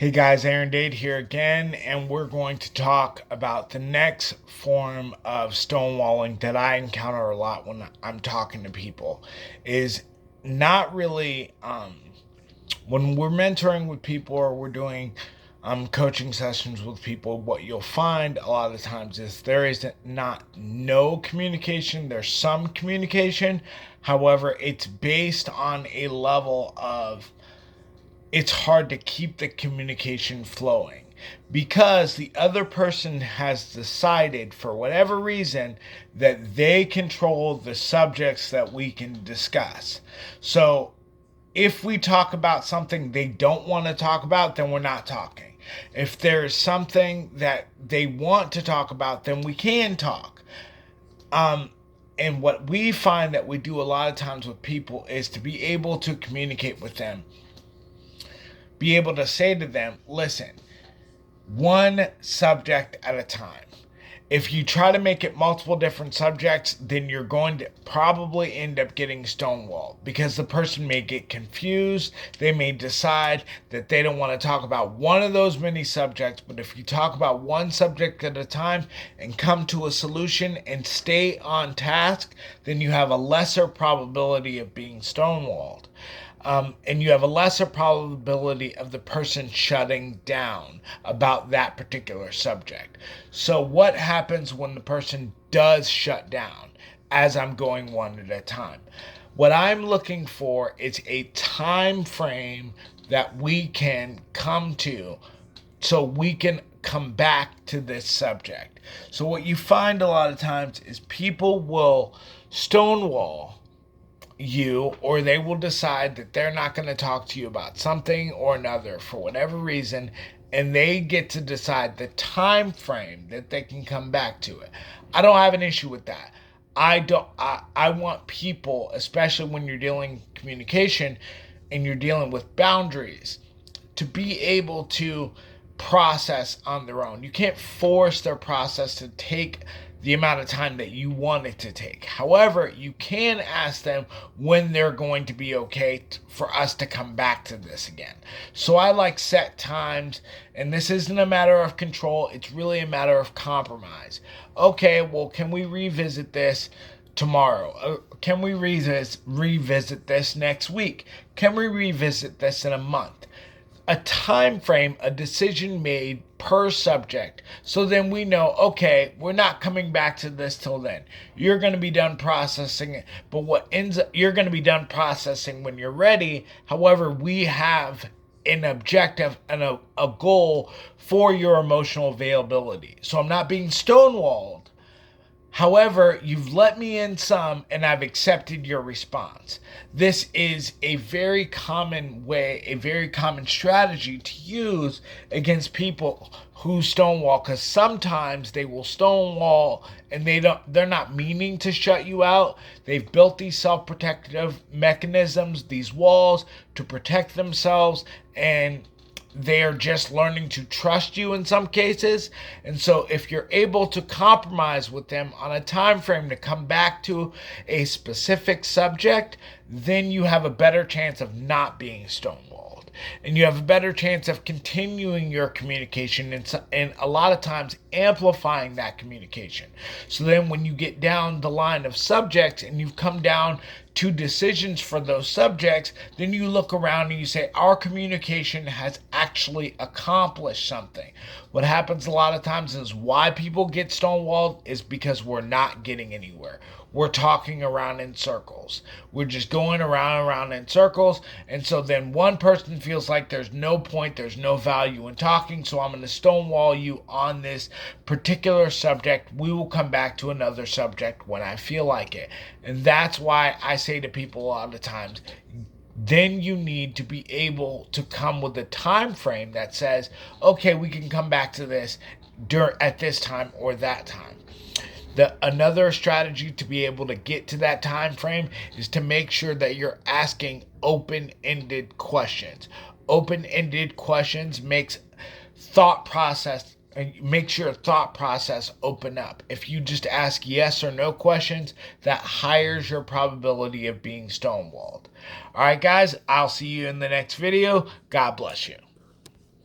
Hey guys, Dade here again, and we're going to talk about the next form of stonewalling that I encounter a lot when I'm talking to people. Is not really when we're mentoring with people or we're doing coaching sessions with people. What you'll find a lot of times is there is not no communication. There's some communication. However, it's based on a level of it's hard to keep the communication flowing because the other person has decided for whatever reason that they control the subjects that we can discuss. So if we talk about something they don't want to talk about, then we're not talking. If there's something that they want to talk about, then we can talk. And what we find that we do a lot of times with people is to be able to communicate with them, be able to say to them, listen, one subject at a time. If you try to make it multiple different subjects, then you're going to probably end up getting stonewalled because the person may get confused. They may decide that they don't want to talk about one of those many subjects. But if you talk about one subject at a time and come to a solution and stay on task, then you have a lesser probability of being stonewalled. And you have a lesser probability of the person shutting down about that particular subject. So what happens when the person does shut down as I'm going one at a time? What I'm looking for is a time frame that we can come to so we can come back to this subject. So what you find a lot of times is people will stonewall you, or they will decide that they're not going to talk to you about something or another for whatever reason, and they get to decide the time frame that they can come back to it. I don't have an issue with that. I want people, especially when you're dealing communication and you're dealing with boundaries, to be able to process on their own. You can't force their process to take the amount of time that you want it to take. However, you can ask them when they're going to be okay for us to come back to this again. So I like set times, and this isn't a matter of control, it's really a matter of compromise. Okay, well, can we revisit this tomorrow? Can we revisit this next week? Can we revisit this in a month? A time frame, a decision made per subject. So then we know, okay, we're not coming back to this till then. You're going to be done processing it. But you're going to be done processing when you're ready. However, we have an objective and a goal for your emotional availability. So I'm not being stonewalled. However, you've let me in some and I've accepted your response. This is a very common way, a very common strategy to use against people who stonewall, because sometimes they will stonewall and they're not meaning to shut you out. They've built these self-protective mechanisms, these walls to protect themselves, and they're just learning to trust you in some cases. And so if you're able to compromise with them on a time frame to come back to a specific subject, then you have a better chance of not being stonewalled, and you have a better chance of continuing your communication and a lot of times amplifying that communication. So then when you get down the line of subjects and you've come down to decisions for those subjects, then you look around and you say, our communication has actually accomplished something. What happens a lot of times is why people get stonewalled is because we're not getting anywhere. We're talking around in circles. We're just going around in circles. And so then one person feels like there's no point, there's no value in talking, so I'm going to stonewall you on this particular subject. We will come back to another subject when I feel like it. And that's why I say to people a lot of times, then you need to be able to come with a time frame that says, okay, we can come back to this at this time or that time. Another strategy to be able to get to that time frame is to make sure that you're asking open-ended questions. Open-ended questions makes your thought process open up. If you just ask yes or no questions, that higher your probability of being stonewalled. All right, guys, I'll see you in the next video. God bless you.